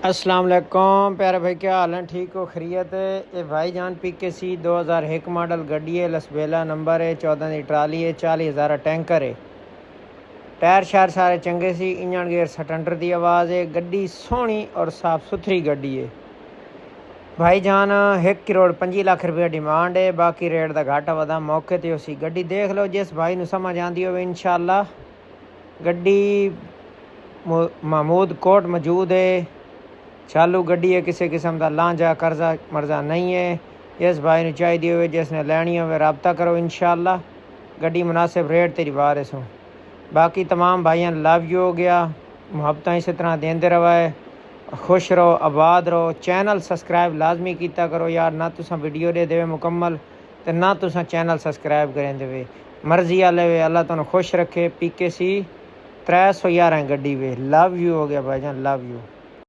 अस्सलाम वालेकुम प्यारे भाई, क्या हाल है? ठीक हो? खैरियत है? ये भाईजान PKC 2001 मॉडल गड्डी है, लसबेला नंबर है, 14 की ट्राली है, 40,000 टैंकर है। टायर शायर सारे चंगे सी, इंजन गेयर सटंडर की आवाज़ है। गड्डी सोहनी और साफ सुथरी गड्डी है। भाईजान 1 करोड़ 25 लाख रुपये डिमांड है, बाकी रेट का घाटा वाधा मौके ते उसी। गड्डी देख लो, जिस भाई नूं समझ आती हो इंशाअल्लाह। गड्डी महमूद कोट मौजूद है, चालू गड्डी है, किसी किस्म का लांझा कर्जा मर्जा नहीं है। जिस भाई ने चाहिए हो, जिसने लैनी हो रबता करो इंशाअल्लाह। गड्डी मुनासिब रेट तेरी बार सो। बाकी तमाम भाइयों लव यू हो गया, मुहब्बत इस तरह देंदे रवा है। खुश रहो, आबाद रहो। चैनल सबसक्राइब लाजमी किया करो यार, ना तुसा वीडियो दे देवे मुकम्मल तो ना तुसा चैनल सबसक्राइब करें देवे। मर्जी आले वे, अल्लाह तुम खुश रखे। PKC 311 गड्डी वे। लव यू हो गया भाईजान, लव यू।